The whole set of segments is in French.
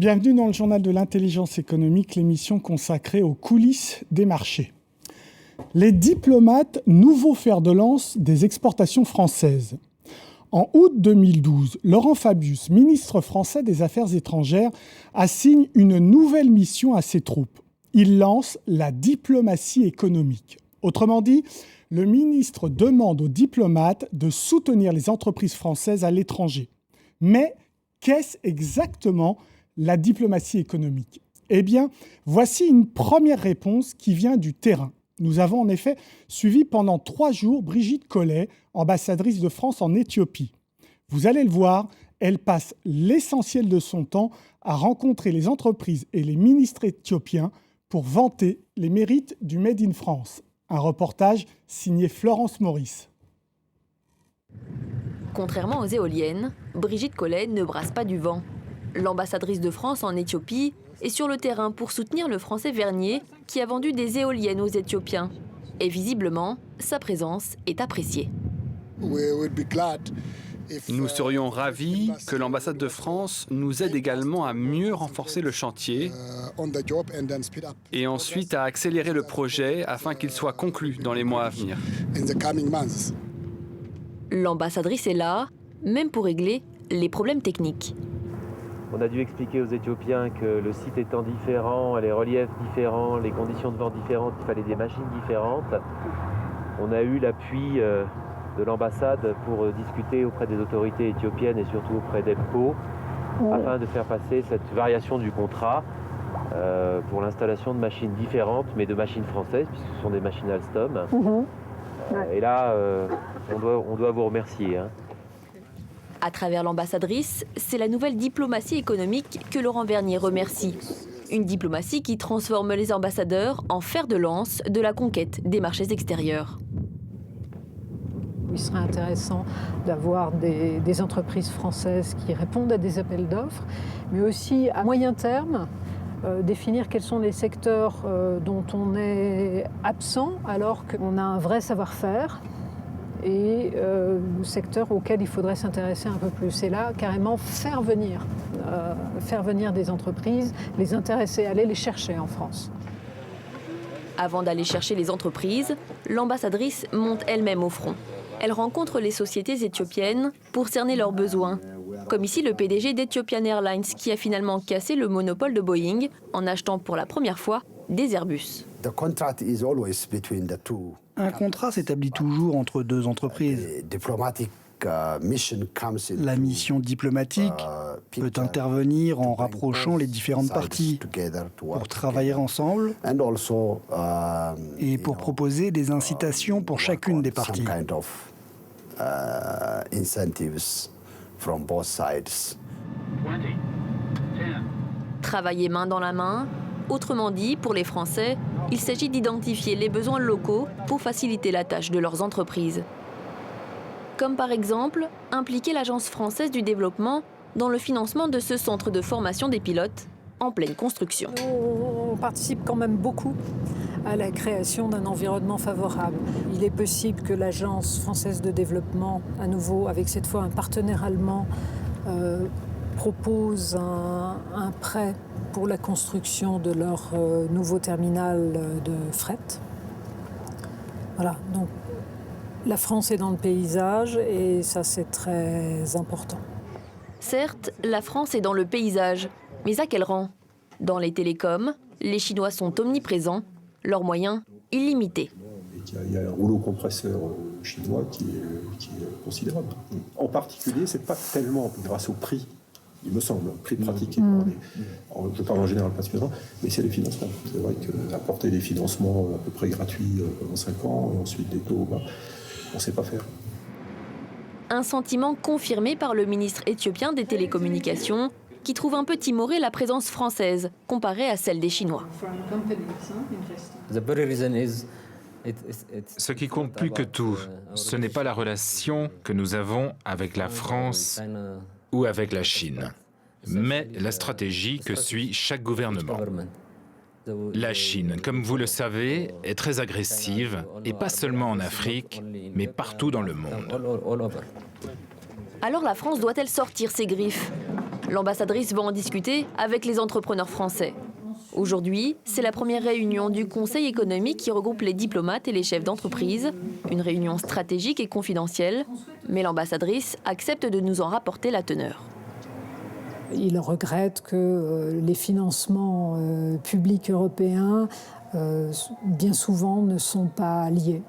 Bienvenue dans le journal de l'intelligence économique, l'émission consacrée aux coulisses des marchés. Les diplomates, nouveau fer de lance des exportations françaises. En août 2012, Laurent Fabius, ministre français des Affaires étrangères, assigne une nouvelle mission à ses troupes. Il lance la diplomatie économique. Autrement dit, le ministre demande aux diplomates de soutenir les entreprises françaises à l'étranger. Mais qu'est-ce exactement la diplomatie économique? Eh bien, voici une première réponse qui vient du terrain. Nous avons en effet suivi pendant 3 jours Brigitte Collet, ambassadrice de France en Éthiopie. Vous allez le voir, elle passe l'essentiel de son temps à rencontrer les entreprises et les ministres éthiopiens pour vanter les mérites du Made in France. Un reportage signé Florence Maurice. Contrairement aux éoliennes, Brigitte Collet ne brasse pas du vent. L'ambassadrice de France en Éthiopie est sur le terrain pour soutenir le français Vernier qui a vendu des éoliennes aux Éthiopiens. Et visiblement, sa présence est appréciée. Nous serions ravis que l'ambassade de France nous aide également à mieux renforcer le chantier et ensuite à accélérer le projet afin qu'il soit conclu dans les mois à venir. L'ambassadrice est là, même pour régler les problèmes techniques. On a dû expliquer aux Éthiopiens que le site étant différent, les reliefs différents, les conditions de vent différentes, il fallait des machines différentes. On a eu l'appui de l'ambassade pour discuter auprès des autorités éthiopiennes et surtout auprès d'EPCO afin de faire passer cette variation du contrat pour l'installation de machines différentes, mais de machines françaises, puisque ce sont des machines Alstom. Et là, on doit vous remercier. À travers l'ambassadrice, c'est la nouvelle diplomatie économique que Laurent Vernier remercie. Une diplomatie qui transforme les ambassadeurs en fer de lance de la conquête des marchés extérieurs. Il serait intéressant d'avoir des entreprises françaises qui répondent à des appels d'offres, mais aussi à moyen terme, définir quels sont les secteurs dont on est absent alors qu'on a un vrai savoir-faire et secteurs auxquels il faudrait s'intéresser un peu plus. Et là, carrément, faire venir des entreprises, les intéresser, aller les chercher en France. Avant d'aller chercher les entreprises, l'ambassadrice monte elle-même au front. Elle rencontre les sociétés éthiopiennes pour cerner leurs besoins. Comme ici le PDG d'Ethiopian Airlines qui a finalement cassé le monopole de Boeing en achetant pour la première fois des Airbus. Un contrat s'établit toujours entre 2 entreprises. La mission diplomatique peut intervenir en rapprochant les différentes parties pour travailler ensemble et pour proposer des incitations pour chacune des parties. Travailler main dans la main, autrement dit, pour les Français, il s'agit d'identifier les besoins locaux pour faciliter la tâche de leurs entreprises. Comme par exemple, impliquer l'Agence française du développement dans le financement de ce centre de formation des pilotes en pleine construction. On participe quand même beaucoup à la création d'un environnement favorable. Il est possible que l'Agence française de développement, à nouveau avec cette fois un partenaire allemand, propose un prêt pour la construction de leur nouveau terminal de fret. Voilà, donc la France est dans le paysage et ça c'est très important. Certes, la France est dans le paysage, mais à quel rang? Dans les télécoms, les Chinois sont omniprésents, leurs moyens illimités. Il y a un rouleau compresseur chinois qui est considérable. En particulier, ce n'est pas tellement grâce au prix, il me semble, prix pratiqué. Je parle en général pas spécialement, mais c'est les financements. C'est vrai qu'apporter des financements à peu près gratuits pendant 5 ans, et ensuite des taux, on ne sait pas faire. Un sentiment confirmé par le ministre éthiopien des télécommunications, qui trouve un peu timorée la présence française, comparée à celle des Chinois. Ce qui compte plus que tout, ce n'est pas la relation que nous avons avec la France ou avec la Chine, mais la stratégie que suit chaque gouvernement. La Chine, comme vous le savez, est très agressive, et pas seulement en Afrique, mais partout dans le monde. Alors la France doit-elle sortir ses griffes? L'ambassadrice va en discuter avec les entrepreneurs français. Aujourd'hui, c'est la première réunion du Conseil économique qui regroupe les diplomates et les chefs d'entreprise. Une réunion stratégique et confidentielle, mais l'ambassadrice accepte de nous en rapporter la teneur. Il regrette que les financements publics européens, bien souvent, ne sont pas liés.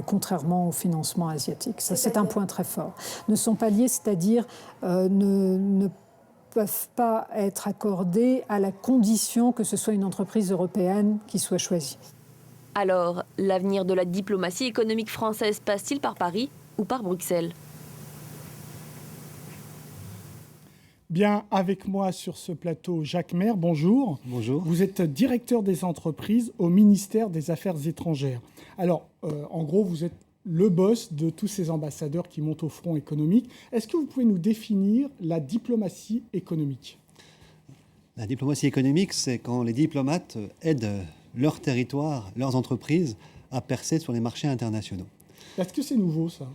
Contrairement au financement asiatique. Ça, c'est un point très fort. Ne sont pas liés, c'est-à-dire ne peuvent pas être accordés à la condition que ce soit une entreprise européenne qui soit choisie. Alors, l'avenir de la diplomatie économique française passe-t-il par Paris ou par Bruxelles ? Bien, avec moi sur ce plateau, Jacques Maire, bonjour. Bonjour. Vous êtes directeur des entreprises au ministère des Affaires étrangères. Alors, en gros, vous êtes le boss de tous ces ambassadeurs qui montent au front économique. Est-ce que vous pouvez nous définir la diplomatie économique ? La diplomatie économique, c'est quand les diplomates aident leur territoire, leurs entreprises à percer sur les marchés internationaux. Est-ce que c'est nouveau, ça ?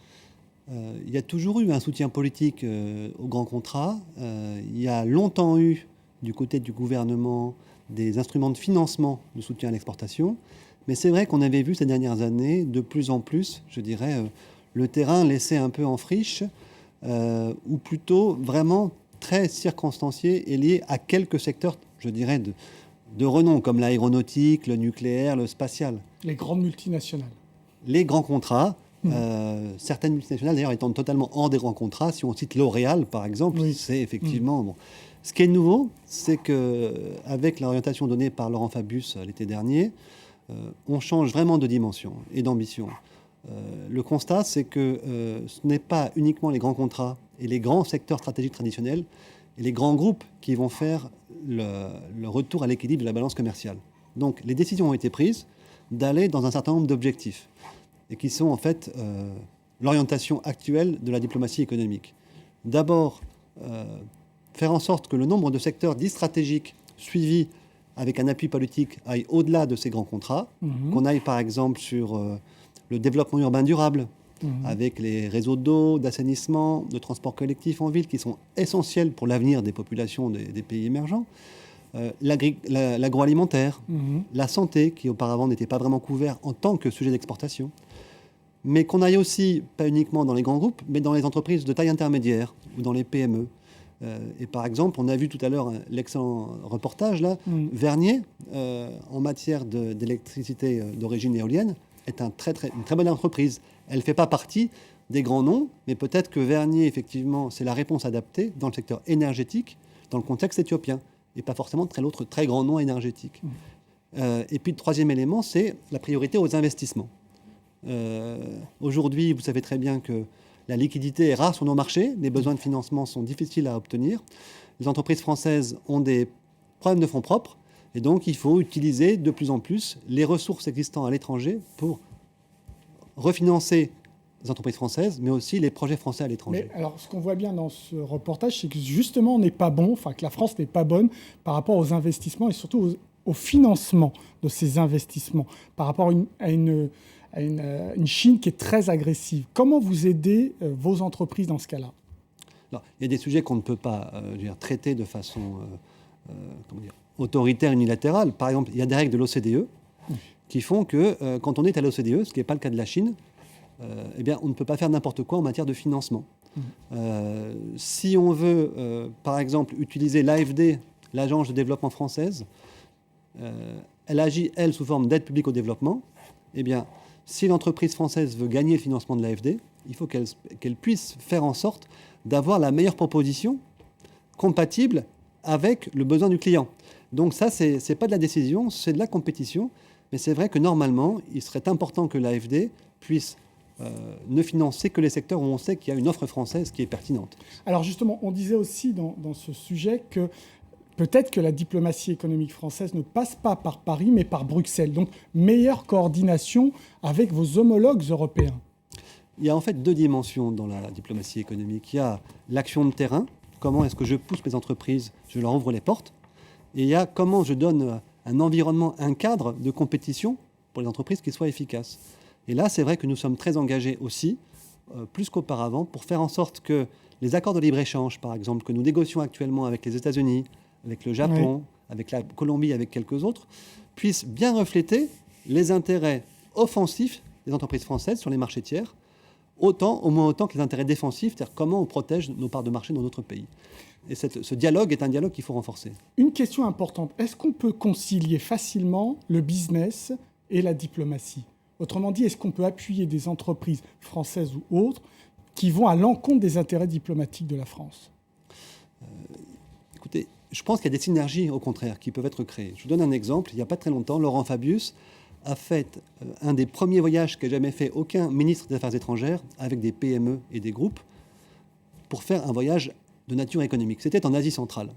Il y a toujours eu un soutien politique aux grands contrats. Il y a longtemps eu, du côté du gouvernement, des instruments de financement de soutien à l'exportation. Mais c'est vrai qu'on avait vu ces dernières années, de plus en plus, je dirais, le terrain laissé un peu en friche, ou plutôt vraiment très circonstancié et lié à quelques secteurs, je dirais, de renom, comme l'aéronautique, le nucléaire, le spatial. Les grandes multinationales. Les grands contrats, certaines multinationales d'ailleurs étant totalement hors des grands contrats. Si on cite L'Oréal, par exemple, c'est effectivement... Bon. Ce qui est nouveau, c'est qu'avec l'orientation donnée par Laurent Fabius l'été dernier, on change vraiment de dimension et d'ambition. Le constat, c'est que ce n'est pas uniquement les grands contrats et les grands secteurs stratégiques traditionnels et les grands groupes qui vont faire le retour à l'équilibre de la balance commerciale. Donc les décisions ont été prises d'aller dans un certain nombre d'objectifs et qui sont en fait l'orientation actuelle de la diplomatie économique. D'abord, faire en sorte que le nombre de secteurs dits stratégiques suivis avec un appui politique aille au-delà de ces grands contrats, qu'on aille par exemple sur le développement urbain durable, avec les réseaux d'eau, d'assainissement, de transport collectif en ville, qui sont essentiels pour l'avenir des populations des pays émergents, l'agroalimentaire, la santé, qui auparavant n'était pas vraiment couvert en tant que sujet d'exportation, mais qu'on aille aussi, pas uniquement dans les grands groupes, mais dans les entreprises de taille intermédiaire ou dans les PME. Et par exemple, on a vu tout à l'heure l'excellent reportage, là, Vernier, en matière d'électricité d'origine éolienne, est une très bonne entreprise. Elle ne fait pas partie des grands noms, mais peut-être que Vernier, effectivement, c'est la réponse adaptée dans le secteur énergétique, dans le contexte éthiopien, et pas forcément l'autre très grand nom énergétique. Et puis le troisième élément, c'est la priorité aux investissements. Aujourd'hui, vous savez très bien que la liquidité est rare sur nos marchés, les besoins de financement sont difficiles à obtenir. Les entreprises françaises ont des problèmes de fonds propres, et donc il faut utiliser de plus en plus les ressources existantes à l'étranger pour refinancer les entreprises françaises, mais aussi les projets français à l'étranger. Mais alors, ce qu'on voit bien dans ce reportage, c'est que justement, on n'est pas bon, enfin que la France n'est pas bonne par rapport aux investissements et surtout au financement de ces investissements, par rapport à une Chine qui est très agressive. Comment vous aidez vos entreprises dans ce cas-là ? Alors, il y a des sujets qu'on ne peut pas traiter de façon autoritaire, unilatérale. Par exemple, il y a des règles de l'OCDE qui font que quand on est à l'OCDE, ce qui n'est pas le cas de la Chine, eh bien, on ne peut pas faire n'importe quoi en matière de financement. Si on veut, par exemple, utiliser l'AFD, l'Agence de développement française, elle agit, elle, sous forme d'aide publique au développement. Eh bien, si l'entreprise française veut gagner le financement de l'AFD, il faut qu'elle puisse faire en sorte d'avoir la meilleure proposition compatible avec le besoin du client. Donc ça, c'est pas de la décision, c'est de la compétition. Mais c'est vrai que normalement, il serait important que l'AFD puisse ne financer que les secteurs où on sait qu'il y a une offre française qui est pertinente. Alors justement, on disait aussi dans ce sujet que peut-être que la diplomatie économique française ne passe pas par Paris, mais par Bruxelles. Donc, meilleure coordination avec vos homologues européens. Il y a en fait deux dimensions dans la diplomatie économique. Il y a l'action de terrain, comment est-ce que je pousse mes entreprises, je leur ouvre les portes. Et il y a comment je donne un environnement, un cadre de compétition pour les entreprises qui soit efficace. Et là, c'est vrai que nous sommes très engagés aussi, plus qu'auparavant, pour faire en sorte que les accords de libre-échange, par exemple, que nous négocions actuellement avec les États-Unis, avec le Japon, avec la Colombie, avec quelques autres, puissent bien refléter les intérêts offensifs des entreprises françaises sur les marchés tiers, au moins autant que les intérêts défensifs, c'est-à-dire comment on protège nos parts de marché dans notre pays. Et ce dialogue est un dialogue qu'il faut renforcer. Une question importante, est-ce qu'on peut concilier facilement le business et la diplomatie? Autrement dit, est-ce qu'on peut appuyer des entreprises françaises ou autres qui vont à l'encontre des intérêts diplomatiques de la France? Écoutez, je pense qu'il y a des synergies, au contraire, qui peuvent être créées. Je vous donne un exemple. Il n'y a pas très longtemps, Laurent Fabius a fait un des premiers voyages qu'a jamais fait aucun ministre des Affaires étrangères avec des PME et des groupes pour faire un voyage de nature économique. C'était en Asie centrale.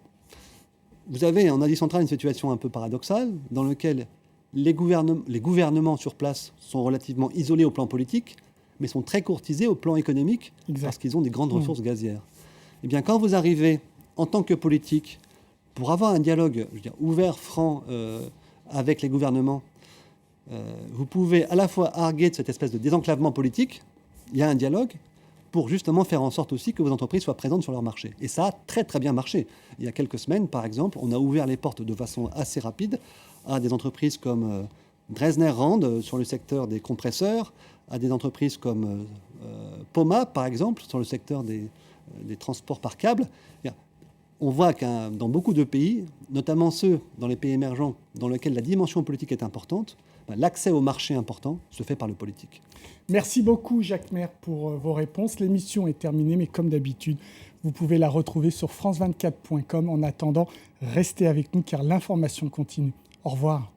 Vous avez en Asie centrale une situation un peu paradoxale dans laquelle les gouvernements sur place sont relativement isolés au plan politique, mais sont très courtisés au plan économique parce qu'ils ont des grandes ressources gazières. Eh bien, quand vous arrivez en tant que politique pour avoir un dialogue ouvert, franc avec les gouvernements, vous pouvez à la fois arguer de cette espèce de désenclavement politique, il y a un dialogue, pour justement faire en sorte aussi que vos entreprises soient présentes sur leur marché. Et ça a très très bien marché. Il y a quelques semaines, par exemple, on a ouvert les portes de façon assez rapide à des entreprises comme Dresdner Rand sur le secteur des compresseurs, à des entreprises comme Poma, par exemple, sur le secteur des transports par câble. On voit que dans beaucoup de pays, notamment ceux dans les pays émergents dans lesquels la dimension politique est importante, l'accès au marché important se fait par le politique. Merci beaucoup Jacques Maire pour vos réponses. L'émission est terminée, mais comme d'habitude, vous pouvez la retrouver sur france24.com. En attendant, restez avec nous car l'information continue. Au revoir.